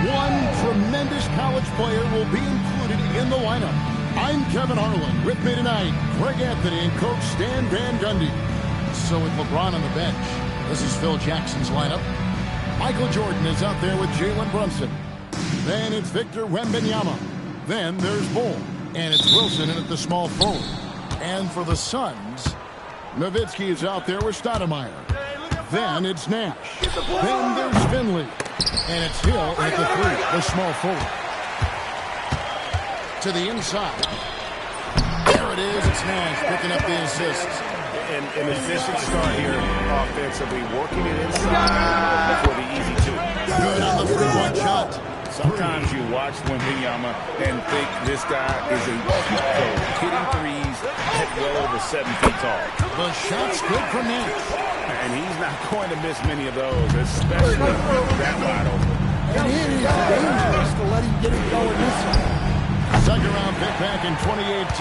One tremendous college player will be included in the lineup. I'm Kevin Harlan. With me tonight, Greg Anthony and Coach Stan Van Gundy. So with LeBron on the bench, this is Phil Jackson's lineup. Michael Jordan is out there with Jalen Brunson. Then it's Victor Wembanyama. Then there's Bull. And it's Wilson in at the small forward. And for the Suns, Nowitzki is out there with Stoudemire. Then it's Nash. Then there's Finley. And it's Hill at the three, the small forward. To the inside. There it is. It's Nash picking up the assist. An efficient start here offensively, working it inside for the easy two. Good on the three-point shot. Sometimes you watch Wembanyama and think this guy is a cheat code, hitting threes at well over 7 feet tall. The shot's good from Nash. And he's not going to miss many of those, especially that wide open. And it is dangerous to let him get it going this way. Second round pick back in 2018.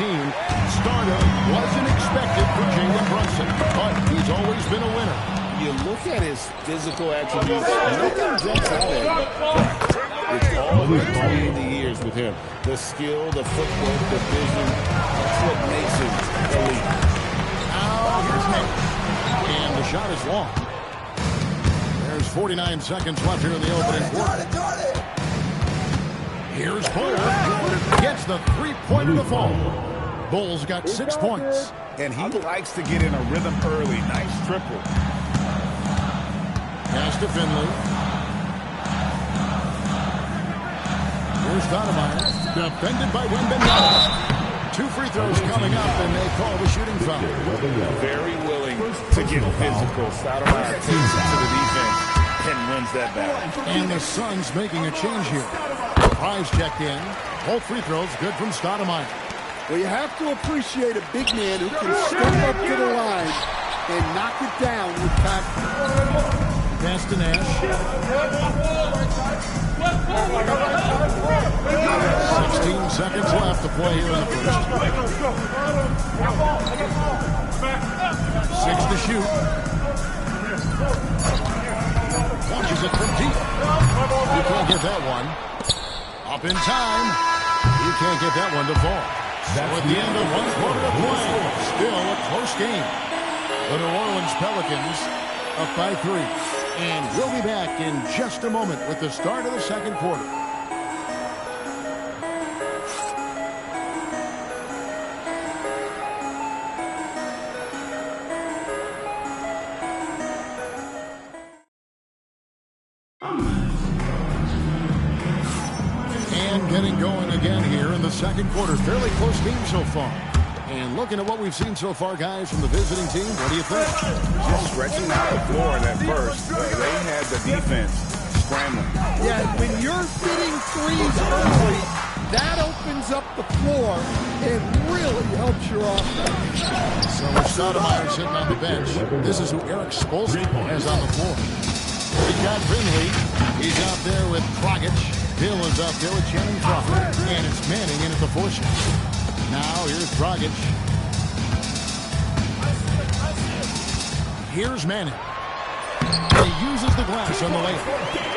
Starter wasn't expected for Jalen Brunson, but he's always been a winner. You look at his physical attributes, nothing jumps out at him. It's all between the years with him. The skill, the footwork, the vision, that's what makes him elite. Now here's Nash. And the shot is long. There's 49 seconds left here in the opening quarter. Here's Bull. Gets the three-pointer to fall. Bull's got 6 points. And he likes to get in a rhythm early. Nice triple. Pass to Finley. Here's Stoudemire. Defended by Wembanyama. 2 free throws coming up, and they call the shooting foul. Very willing to get physical. Stoudemire takes it to the defense and wins that battle. And the Suns making a change here. Price checked in. Both free throws good from Stoudemire. Well, you have to appreciate a big man who can step up to the line and knock it down with confidence. Pass to Nash. 16 seconds left to play here in the first. 6 to shoot. Launches it from deep. You can't get that one. Up in time. You can't get that one to fall. So at the end of 1 quarter of play, still a close game. The New Orleans Pelicans up by 3. And we'll be back in just a moment with the start of the second quarter. And getting going again here in the second quarter. Fairly close game so far. And looking at what we've seen so far, guys, from the visiting team, what do you think? Just stretching out the floor in that first. They had the defense scrambling. Yeah, when you're hitting threes early, that opens up the floor and really helps your offense. So with Stoudemire sitting on the bench, this is who Eric Spoelstra has on the floor. We've got Finley. He's out there with Dragic. Hill is out there with Channing Crawford. And it's Manning in at the 4 shot. Now, here's Dragic. Here's Manning. He uses the glass on the layup.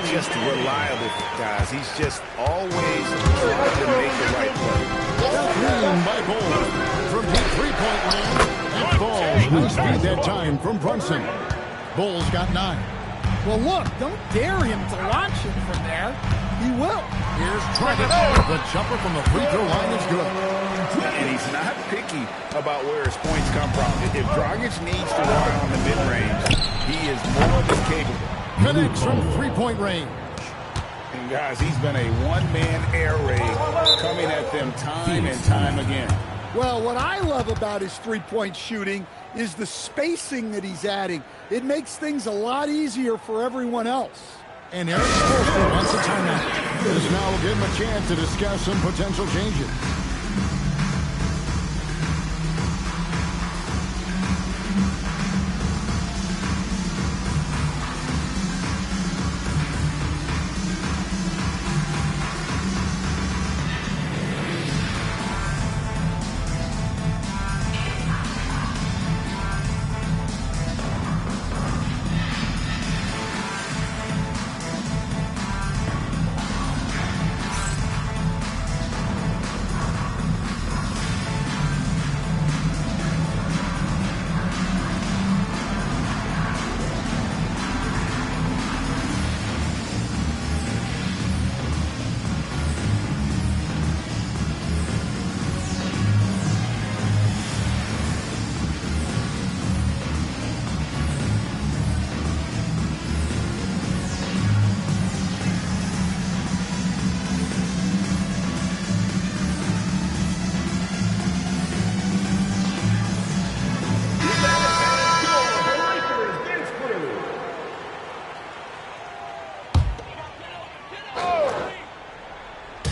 Just reliable, guys. He's just always trying to make the right play. Green by Bull. From deep three-point land. That falls. Nice feed that time from Brunson. Bull's got 9. Well, look, don't dare him to launch it from there. He will. Here's Dragic. The jumper from the free throw line is good. And he's not picky about where his points come from. If Dragic needs to rely on the mid-range, he is more than capable. Connects from three-point range. And guys, he's been a one-man air raid coming at them time and time again. Well, what I love about his three-point shooting is the spacing that he's adding. It makes things a lot easier for everyone else. And Eric Spoelstra wants a timeout. This now will give him a chance to discuss some potential changes.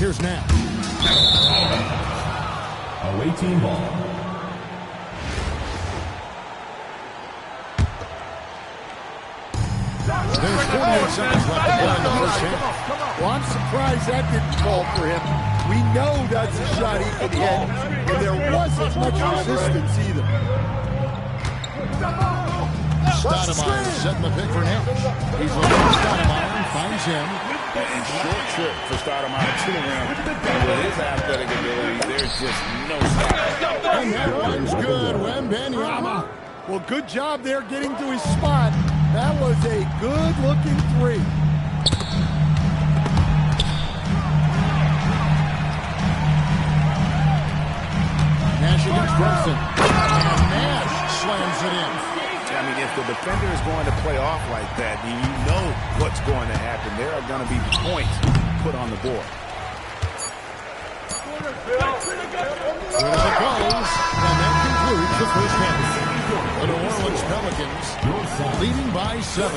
Here's Nash. Away team ball. There's 48 seconds left to play in the first half. Well, I'm surprised that didn't fall for him. We know that's a shot he could hit, and there wasn't much resistance either. Stoudemire setting the pick for Nash. He's looking for Stoudemire and finds him. And short trip for Stoudemire to the rim. And with his athletic ability, there's just no stop. And that one's good. Wembanyama. Well, good job there getting to his spot. That was a good-looking three. Nash against Brunson. And Nash slams it in. I mean, if the defender is going to play off like that, you know what's going to happen. There are going to be points put on the board. Here it goes. And that concludes the first half. The New Orleans Pelicans leading by 7.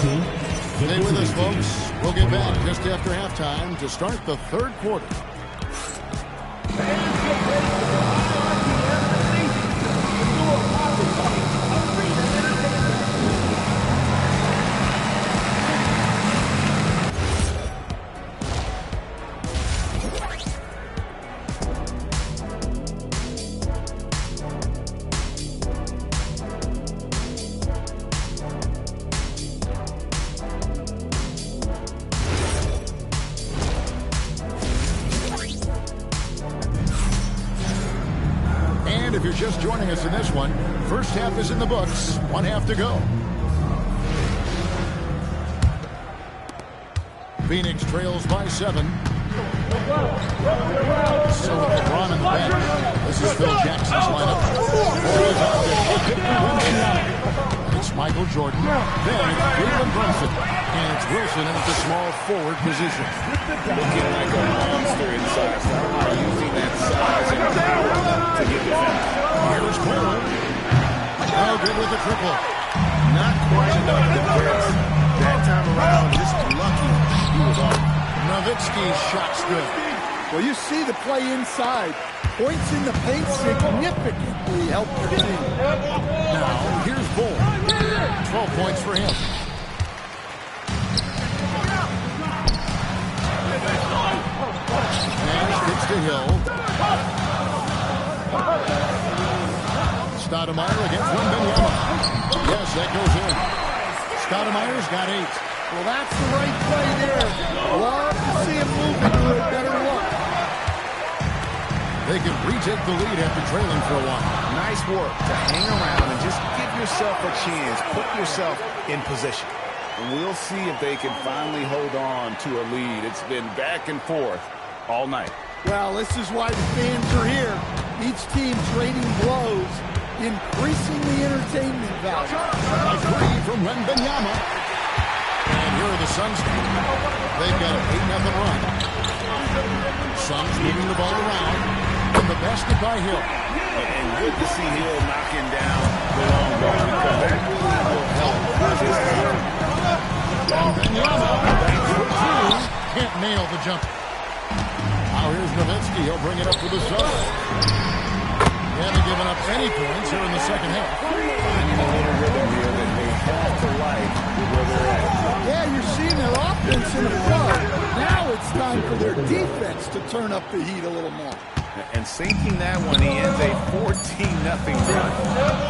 Stay with us, folks. We'll get back just after halftime to start the third quarter. If you're just joining us in this one, first half is in the books. 1 half to go. Phoenix trails by 7. So with LeBron on the bench, this is Phil Jackson's lineup. It's Michael Jordan. Then it's Jalen Brunson. And it's Wilson at the small forward position. Looking like a monster inside. Stoudemire using that size and power to get defense. Here's Cole. Oh, good with the triple. Not quite enough defense. That time around, just lucky he was off. Nowitzki's shot's good. Well, you see the play inside. Points in the paint significantly help your team. Now, here's Bull. 12 points for him. Nash gets to Hill. Stoudemire against Wembanyama. Yes, that goes in. Stoudemire's got 8. Well, that's the right play there. Love to see him move into a better look. They can retake the lead after trailing for a while. Nice work to hang around and just give yourself a chance. Put yourself in position. And we'll see if they can finally hold on to a lead. It's been back and forth all night. Well, this is why the fans are here. Each team trading blows, increasing the entertainment value. A three from Wembanyama. And here are the Suns. They've got an 8-0 run. Suns moving the ball around. And the basket by Hill. And good to see Hill knocking down the long ball because that really will help this team. Wembanyama. Can't nail the jumper. Now here's Nowitzki. He'll bring it up for the Suns. They haven't given up any points here in the second half. Finding a little rhythm here that they have to like where they're at. Yeah, you're seeing their offense in the flow. Now it's time for their defense to turn up the heat a little more. And sinking that one, he ends a 14-0 run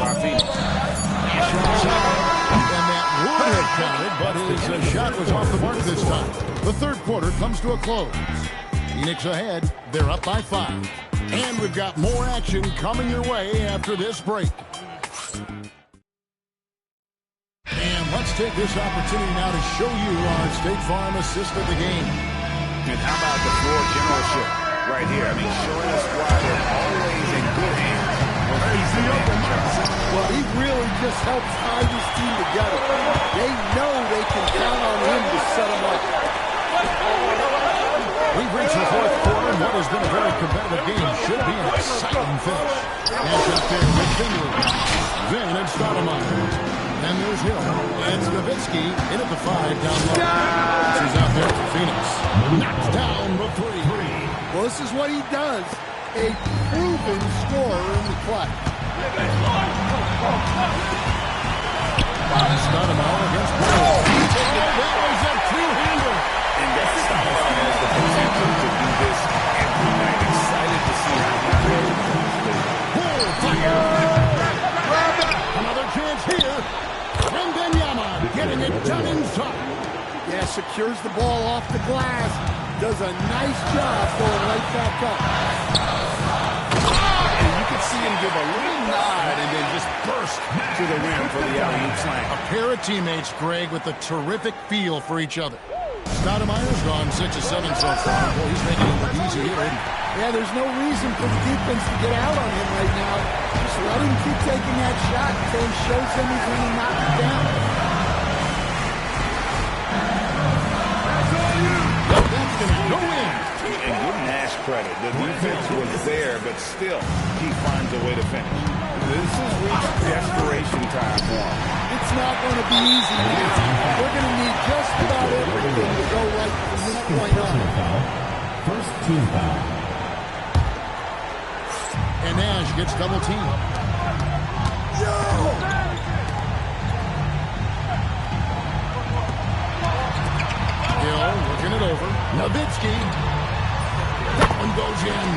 by Phoenix. And that would have counted, but his shot was off the mark this time. The third quarter comes to a close. Phoenix ahead. They're up by 5. And we've got more action coming your way after this break. And let's take this opportunity now to show you our State Farm assist of the game. And how about the floor generalship right here? I mean, showing us why they're always in good hands. Well, he really just helps tie this team together. They know they can count on him to set them up. We've reached the fourth quarter, and what has been a very competitive game should be an exciting finish. Nash up there with Finley. Then it's Stoudemire. And there's Hill. And Nowitzki in at the 5 down low. This is out there for Phoenix. Knocks down the 3. Well, this is what he does. A proven scorer in the clutch. Stoudemire against Burrow. That was a two-hander. And that Stoudemire has the potential to do this every night. Excited to see how he plays. Pull, fire. Another chance here. Wembanyama getting it done inside. Yeah, secures the ball off the glass. Does a nice job going right back up. And you could see him give a little nod and then just burst to the rim for the alley-oop slam. A pair of teammates, Greg, with a terrific feel for each other. Stoudemire's gone 6 of 7 so far. Well, he's making it look easy here, isn't he? Yeah, there's no reason for the defense to get out on him right now. Just let him keep taking that shot until he shows them he's going to knock it down. That's going to go in. And give Nash credit. The defense was there, but still, he finds a way to finish. This has reached desperation time for him. It's not going to be easy now. We're going to need just about everything to go right from this point on. First team foul. And Nash gets double teamed. Hill working it over. Nowitzki. That one goes in.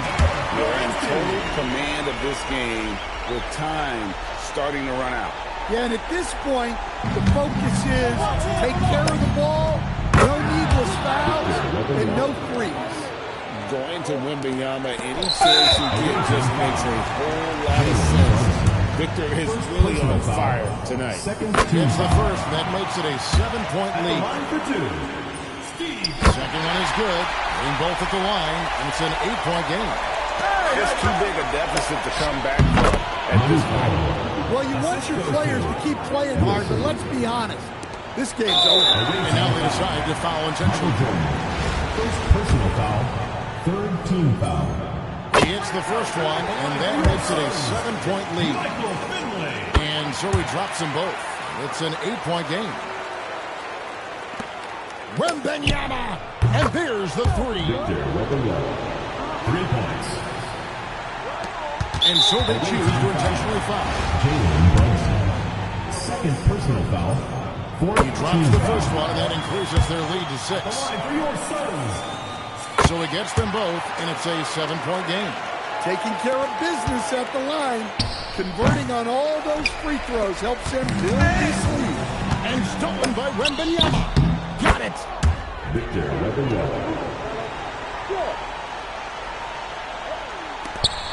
They're in total command of this game with time starting to run out. Yeah, and at this point, the focus is take care of the ball, no needless fouls, and no threes. Going to Wembanyama, any chance you get just makes a whole lot of sense. Victor is really on fire tonight. Gets the first, and that makes it a 7-point lead. Second one is good. In both at the line, and it's an 8-point game. Just too big a deficit to come back from at this point. Well, you want your players to keep playing hard, but let's be honest. This game's over. And now they decide to foul intentionally. First personal foul. Third team foul. He hits the first one, and that makes it a 7-point lead. And so he drops them both. It's an 8-point game. Wembanyama, and there's the three. 3 points. And so they choose to intentionally foul. Jalen Brunson. Second personal foul. He drops the first one, and that increases their lead to 6. So he gets them both, and it's a 7-point game. Taking care of business at the line. Converting on all those free throws helps him build this lead. And stolen by Wembanyama. Got it. Victor Wembanyama.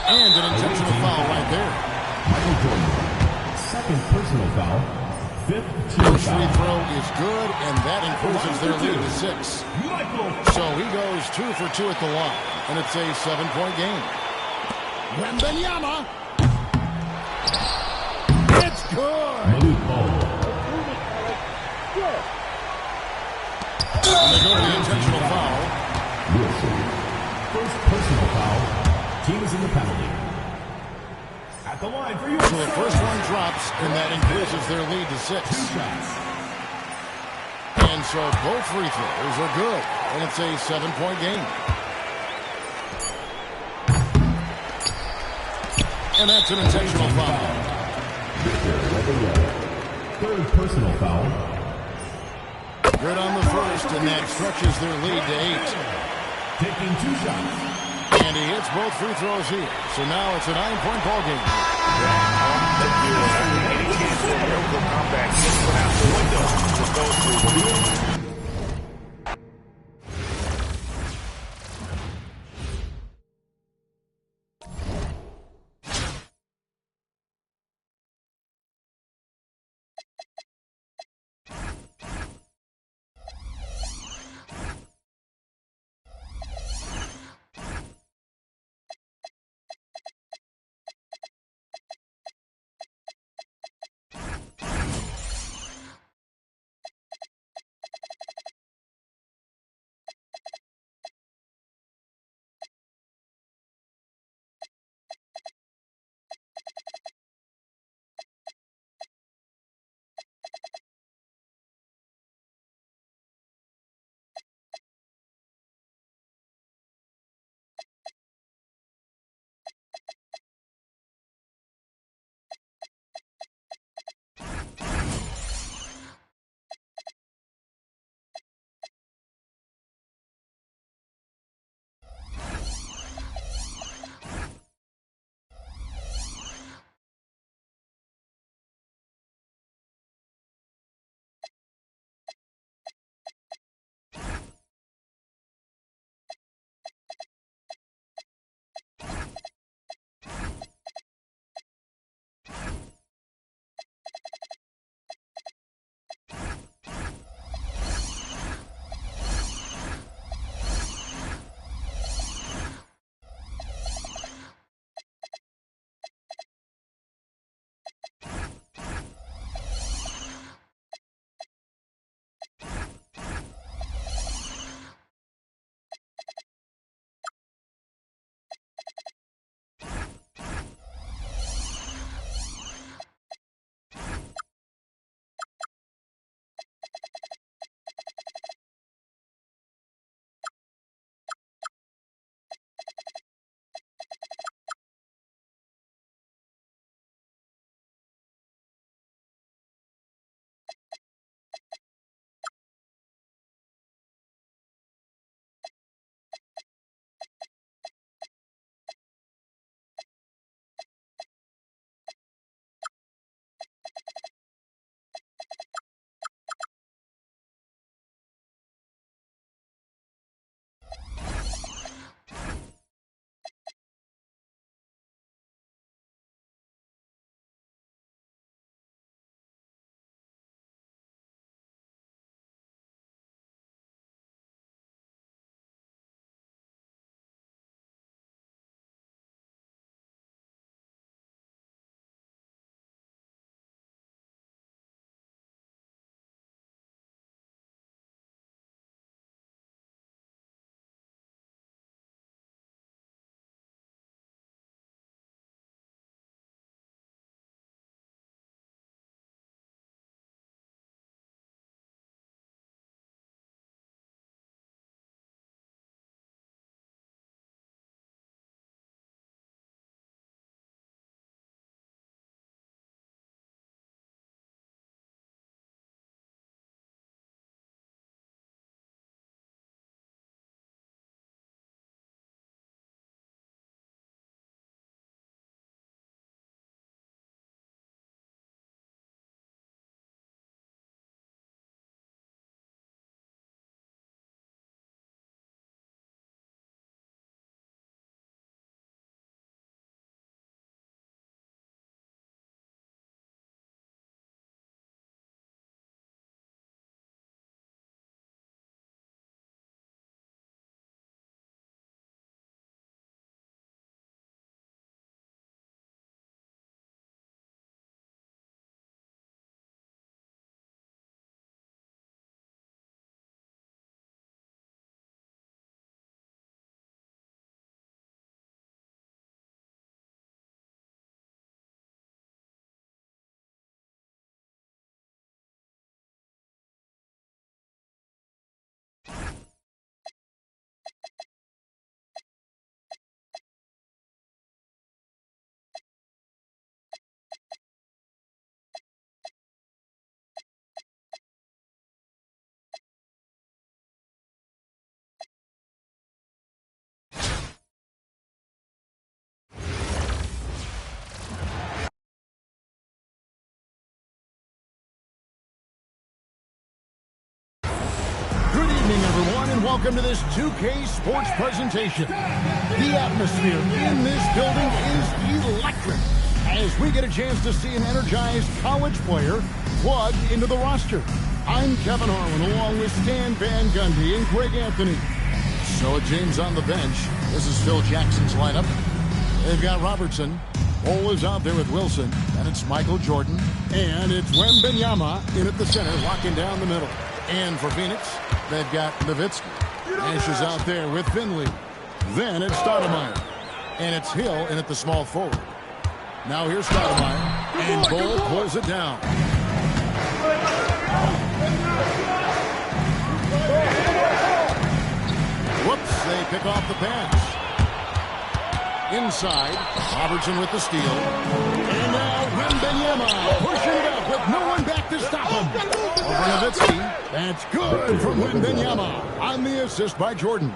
And an intentional foul right there. Michael Jordan. Second personal foul. Fifth team First free foul. throw is good, and that increases their lead to 6. So he goes 2 for 2 at the line, and it's a 7-point game. Wembanyama. It's good. Malik Ball. And they go to the intentional foul. Wilson. First personal foul. Team is in the penalty. At the line for you. So the first one drops, and that increases their lead to 6. 2 shots. And so both free throws are good, and it's a 7-point game. And that's an intentional foul. Victor Wembanyama. Third personal foul. Good on the first, and that stretches their lead to 8. Taking 2 shots. And he hits both free throws here. So now it's a 9-point ball game. Any chance for a miracle comeback just went out the window with those three. evening, everyone, and welcome to this 2K Sports presentation. The atmosphere in this building is electric as we get a chance to see an energized college player plugged into the roster. I'm Kevin Harlan, along with Stan Van Gundy and Greg Anthony. So James on the bench. This is Phil Jackson's lineup. They've got Robertson. Cole is out there with Wilson. And it's Michael Jordan. And it's Wembanyama in at the center, locking down the middle. And for Phoenix, they've got Nowitzki. Nash is out there with Finley. Then it's Stoudemire. And it's Hill in at the small forward. Now here's Stoudemire. And Cole pulls it down. Whoops, they pick off the pass. Inside, Robertson with the steal. And now Wembanyama pushing it up with no one back to stop him. Over Nowitzki. That's good from Wembanyama on the assist by Jordan.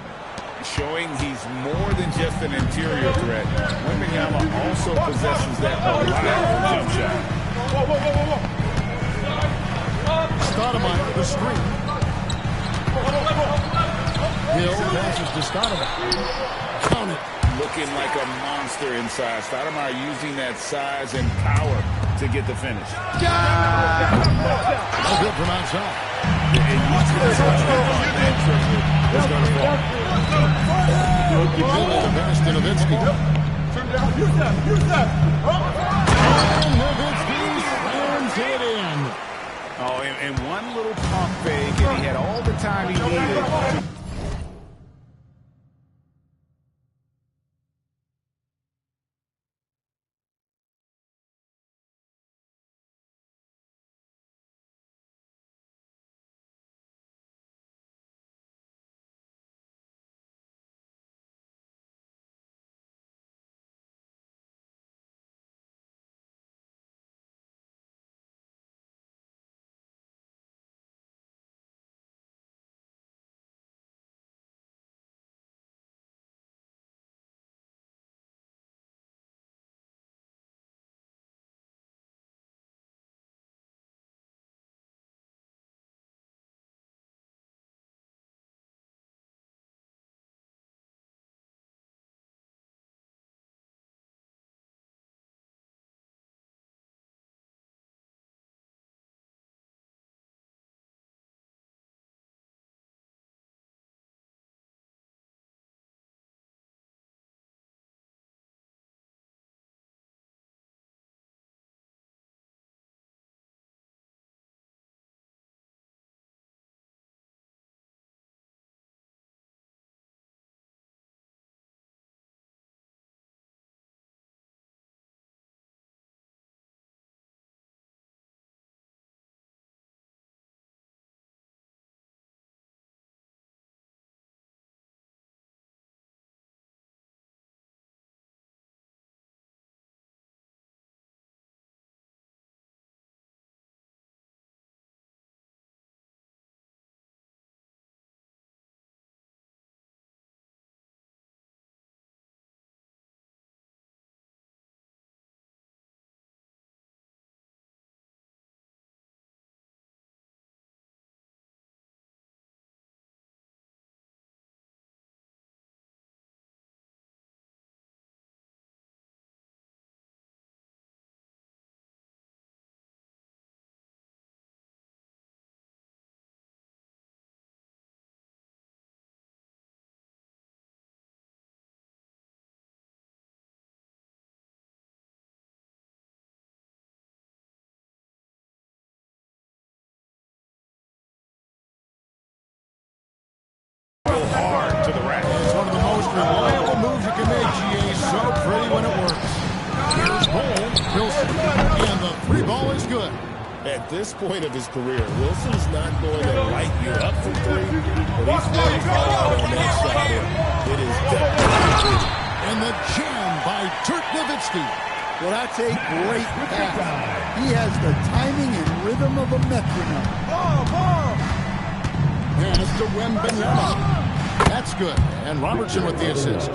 Showing he's more than just an interior threat. Wembanyama also possesses that reliable jump shot. Stoudemire the screen. Hill passes to Stoudemire. Count it. Looking like a monster inside. Stoudemire using that size and power to get the finish. No good from outside. And you can touch on that trigger. It's going to fall. Hill the pass to Nowitzki. And Nowitzki slams it in. Oh, and one little pump fake, and he had all the time he needed. Hard to the rack. It's one of the most reliable moves you can make, GA. So pretty when it works. Here's Cole. Wilson. And the three ball is good. At this point of his career, Wilson's not going to light you up from three, but he's very hard on that shot. It is definitely. And the jam by Dirk Nowitzki. Well, that's a great pass. He has the timing and rhythm of a metronome. Pass to Wembanyama. That's good. And Robertson with the assist.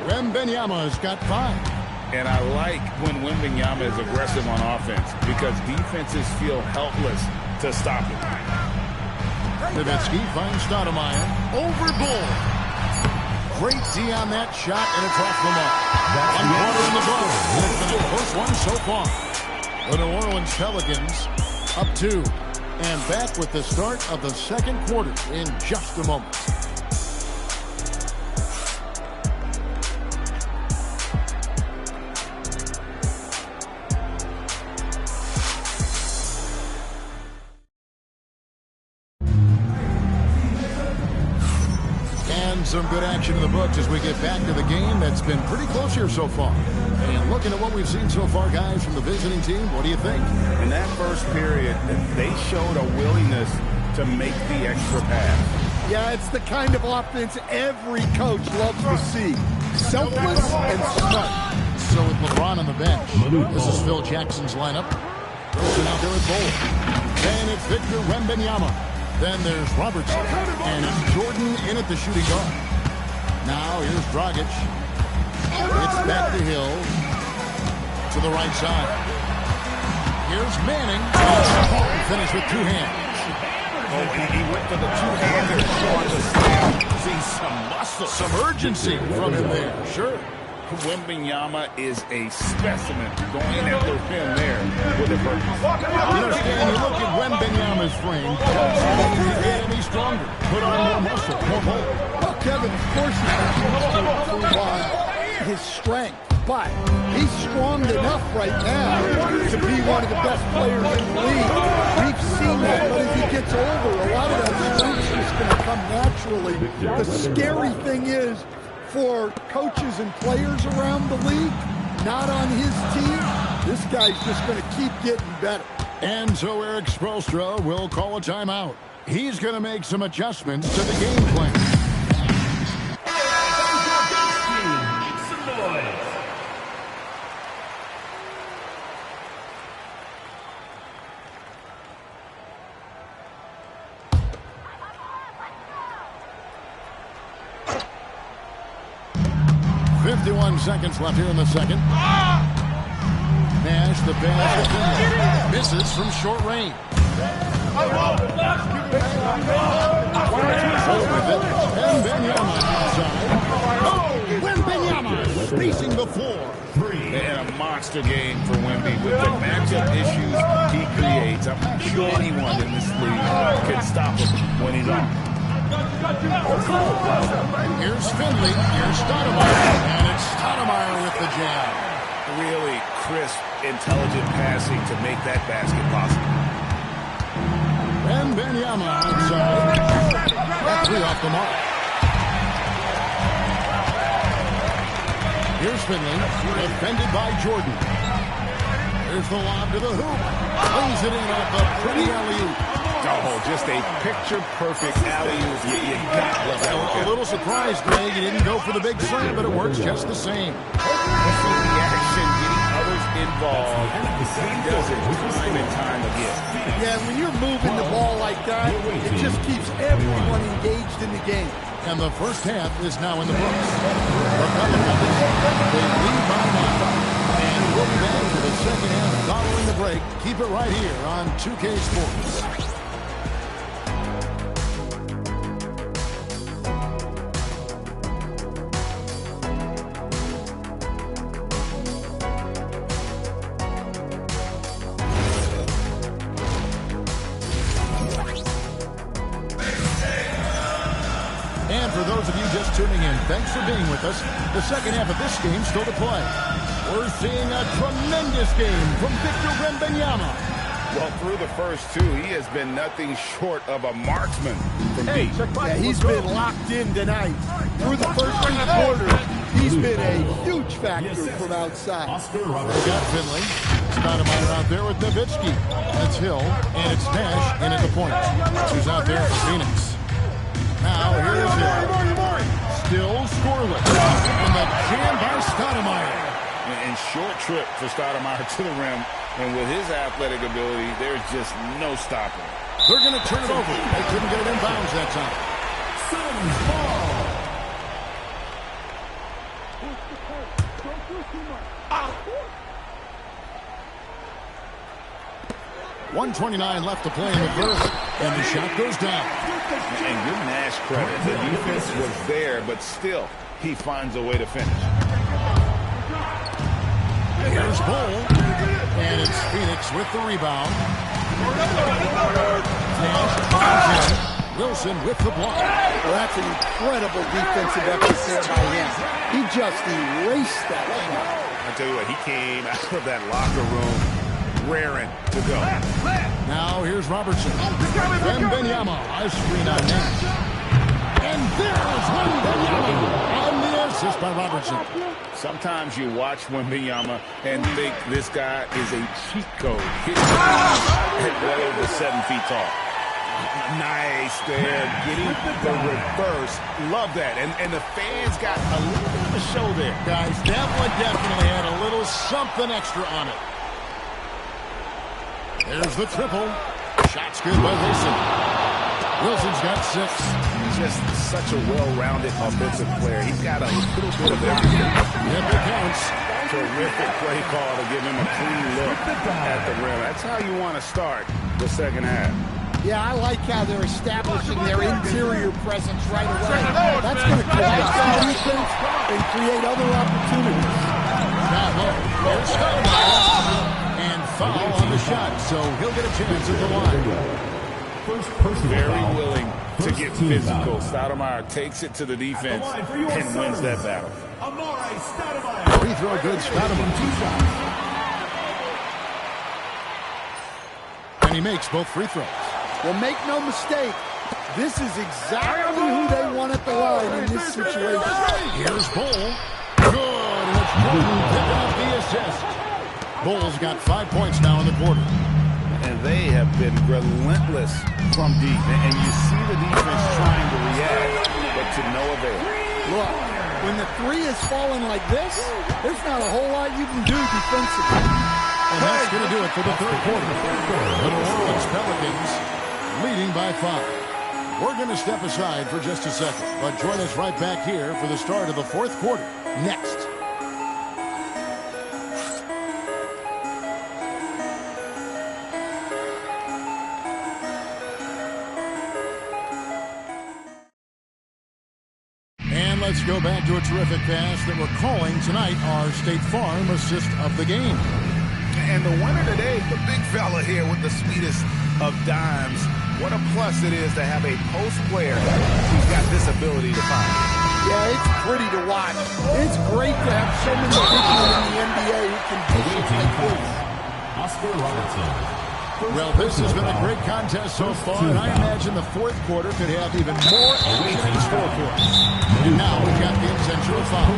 Wembanyama's got 5. And I like when Wembanyama is aggressive on offense because defenses feel helpless to stop him. Nowitzki finds Stoudemire. Overboard. Great D on that shot, and it's off the mark. 1 quarter in the books. It's been a close one so far. The New Orleans Pelicans up 2. And back with the start of the second quarter in just a moment. Some good action in the books as we get back to the game that's been pretty close here so far. And looking at what we've seen so far, guys, from the visiting team, what do you think? In that first period, they showed a willingness to make the extra pass. Yeah, it's the kind of offense every coach loves to see. Selfless and smart. So with LeBron on the bench, this is Phil Jackson's lineup. Rosen out there at goal. Then it's Victor Wembanyama. Then there's Robertson, and it's Jordan in at the shooting guard. Now here's Dragic. It's back to Hill to the right side. Here's Manning. Finish with 2 hands. Oh, he went for the 2-hander. See some muscle. Some urgency from him there. Sure. Wembanyama is a specimen going after him there with a purpose. You understand, you look at Wembanyama's frame, doesn't get any stronger. Put on more muscle, more bulk. Well, Kevin, of course he continues to improve on his strength, but he's strong enough right now to be one of the best players in the league. We've seen that, but as he gets older, a lot of that strength is going to come naturally. The scary thing is, for coaches and players around the league, not on his team, this guy's just going to keep getting better. And so Eric Spoelstra will call a timeout. He's going to make some adjustments to the game plan. 51 seconds left here in the second. Nash, the pass, misses from short range. Wembanyama spacing the floor. And a monster game for Wemby with the matchup issues he creates. I'm not sure anyone in this league can stop him when he's on. Here's Finley, here's Stoudemire, and it's Stoudemire with the jam. Really crisp, intelligent passing to make that basket possible. And Wembanyama outside. That's 3 off the mark. Here's Finley, defended by Jordan. Here's the lob to the hoop. Brings it in off the pretty alley-oop. Oh, just a picture-perfect alley-oop. You got to love that. A little surprised, Greg. He didn't go for the big slam, but it works just the same. See the action, getting others involved. He does it time and time again. Yeah, when you're moving the ball like that, it just keeps everyone engaged in the game. And the first half is now in the books. The Pelicans, they lead by 9. And we'll be back to the second half following the break. Keep it right here on 2K Sports. And for those of you just tuning in, thanks for being with us. The second half of this game still to play. We're seeing a tremendous game from Victor Wembanyama. Well, through the first 2, he has been nothing short of a marksman from deep. Yeah, he's been locked in tonight. Through the first 2 quarters, he's been a huge factor from outside. They got Finley. Stoudemire out there with Nowitzki. It's Hill, and it's Nash in at the point. Who's out there for Phoenix. Now, here's Hill. Still scoreless. And the jam by Stoudemire. And short trip for Stoudemire to the rim. And with his athletic ability, there's just no stopping. They're going to turn it over. They couldn't get it in bounds that time. Suns ball. 1:29 left to play in the first, and the shot goes down. And give Nash credit. The defense was there, but still, he finds a way to finish. Here's Bull, and it's Phoenix with the rebound. Nash comes in. Wilson with the block. Well, that's an incredible defensive effort there by him. He just erased that shot. I tell you what, he came out of that locker room raring to go. Now here's Robertson. Wembanyama, a screen on Nash. And there's Wembanyama on the assist by Robertson. Sometimes you watch Wembanyama and think this guy is a cheat code. Hitting at well over 7 feet tall. Nice there, getting the reverse. Love that. And the fans got a little bit of a show there. Guys, that one definitely had a little something extra on it. There's the triple. Shot's good by Wilson. Wilson's got 6. He's just such a well-rounded offensive player. He's got a little bit of everything. Yep, it counts. Terrific play call to give him a clean look at the rim. That's how you want to start the second half. Yeah, I like how they're establishing their interior presence right away. That's going to collapse the defense and create other opportunities. Shot low. There's Stoudemire. And foul on the shot, so he'll get a chance at the line. Very willing to get physical. Stoudemire takes it to the defense and wins that battle. Free throw good, Stoudemire. And he makes both free throws. Well, make no mistake, this is exactly who they want at the line in this situation. Here's Bull. Good, and it's Jordan picking up the assist. Bull's got 5 points now in the quarter. And they have been relentless from deep. And you see the defense trying to react, but to no avail. Look, when the 3 is falling like this, there's not a whole lot you can do defensively. And that's going to do it for the third quarter. The New Orleans Pelicans leading by 5. We're going to step aside for just a second, but join us right back here for the start of the fourth quarter next. And let's go back to a terrific pass that we're calling tonight our State Farm assist of the game. And the winner today, the big fella here with the sweetest of dimes. What a plus it is to have a post player who's got this ability to find. Yeah, it's pretty to watch. It's great to have so many people in the NBA who can do it like this. Oscar Robertson. Well, this has been a great contest so far, and I imagine the fourth quarter could have even more action in store for us. And now we've got the intentional foul.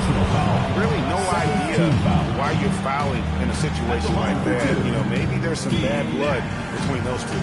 Really no idea why you're fouling in a situation like that. You know, maybe there's some bad blood between those two.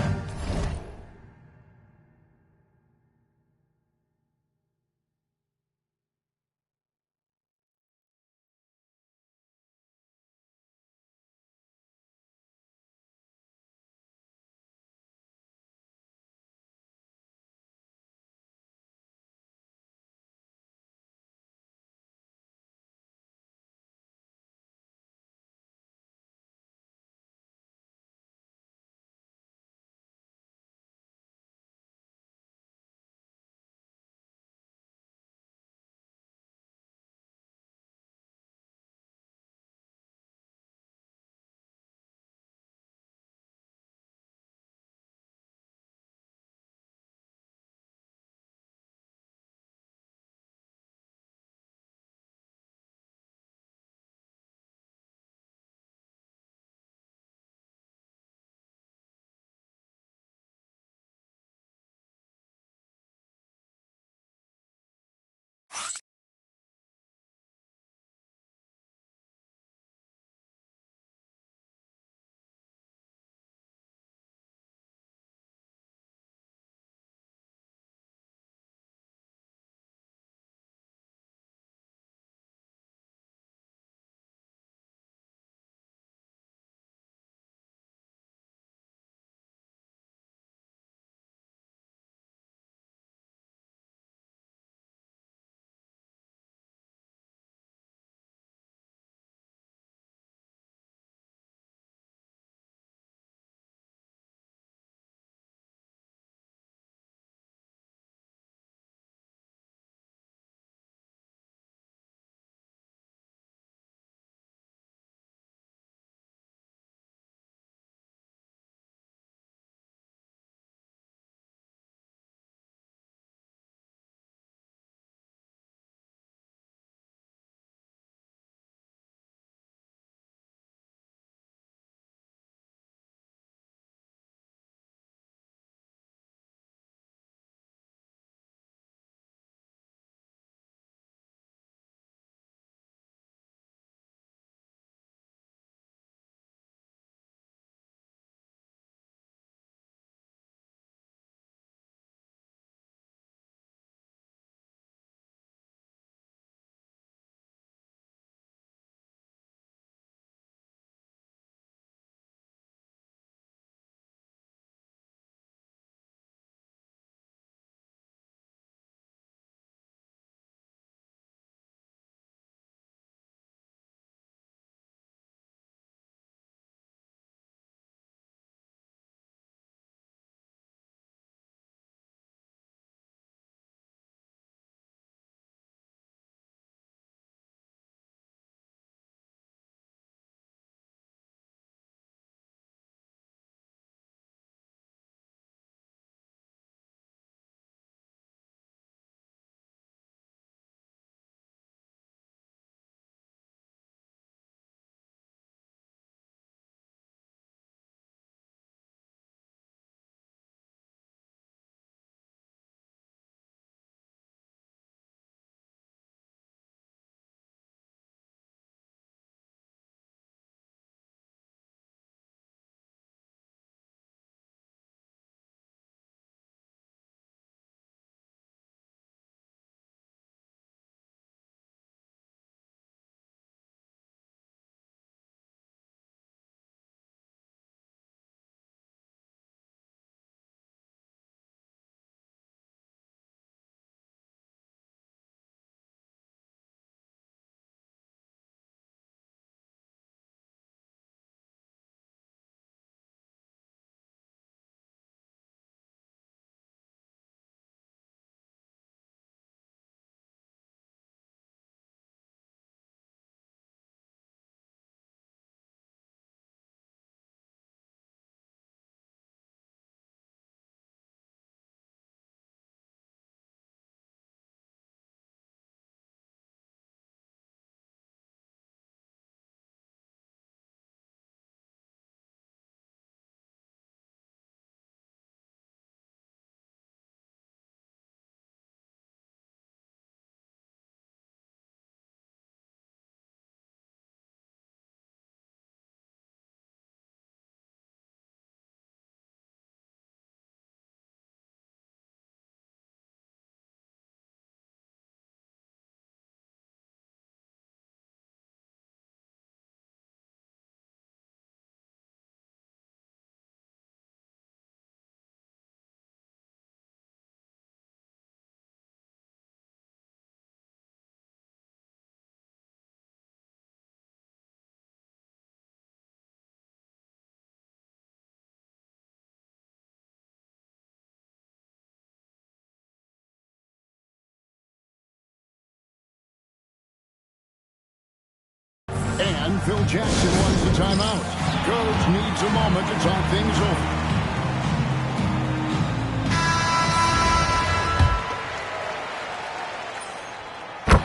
1, Phil Jackson wants the timeout. Coach needs a moment to talk things over.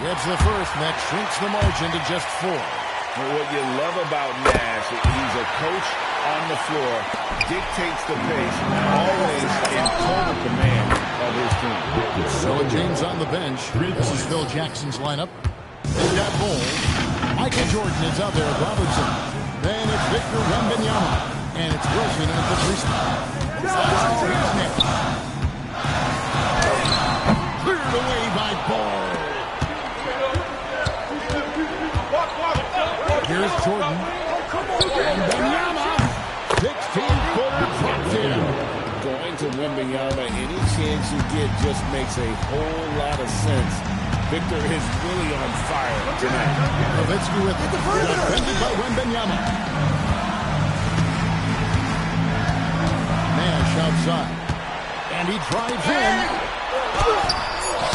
Gets the first, that shrinks the margin to just 4. What you love about Nash, he's a coach on the floor, dictates the pace, always in total command of his team. So James on the bench. This is Phil Jackson's lineup. In that bowl, Michael Jordan is out there with Robertson. Then it's Victor Wembanyama. And it's Wilson at the 3 spot. Cleared away by Ball. Here's Jordan. Wembanyama. 16-footer dropped in. Going to Wembanyama, any chance you get just makes a whole lot of sense. Victor is really on fire tonight. Nowitzki with it. Defended by Wembanyama. Nash outside. And he drives in.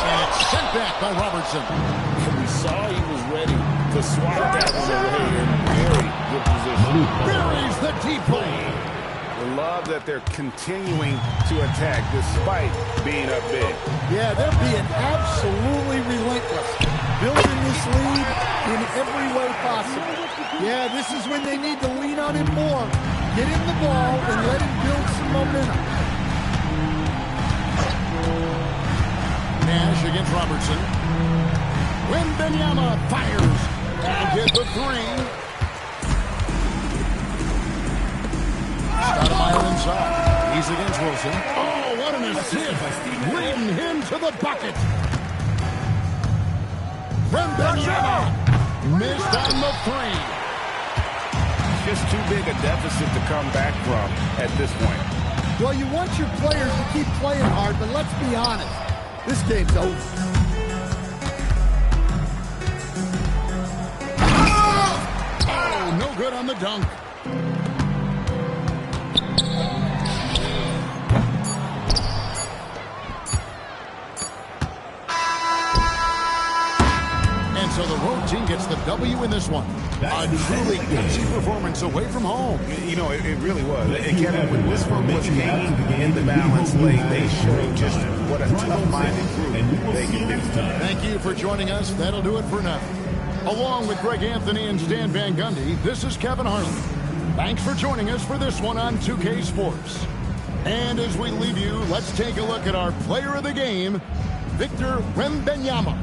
And it's sent back by Robertson. We saw he was ready to swat that one away in very good position. Buries the deep lane. I love that they're continuing to attack despite being up big. Yeah, they're being absolutely relentless, building this lead in every way possible. Yeah, this is when they need to lean on him more. Get him the ball and let him build some momentum. Nash against Robertson. Wembanyama fires. And gets the 3. Stoudemire inside. He's against Wilson. Oh, what an assist. Leading him to the bucket. Wembanyama missed on the 3. Just too big a deficit to come back from at this point. Well, you want your players to keep playing hard, but let's be honest. This game's over. Oh, no good on the dunk. And so the road team gets the W in this one. A truly gutsy performance away from home. You know, it really was. And Kevin, when this one was hanging in the balance late, they showed just what a tough-minded group they can do. Thank you for joining us. That'll do it for now. Along with Greg Anthony and Stan Van Gundy, this is Kevin Harlan. Thanks for joining us for this one on 2K Sports. And as we leave you, let's take a look at our player of the game, Victor Wembanyama.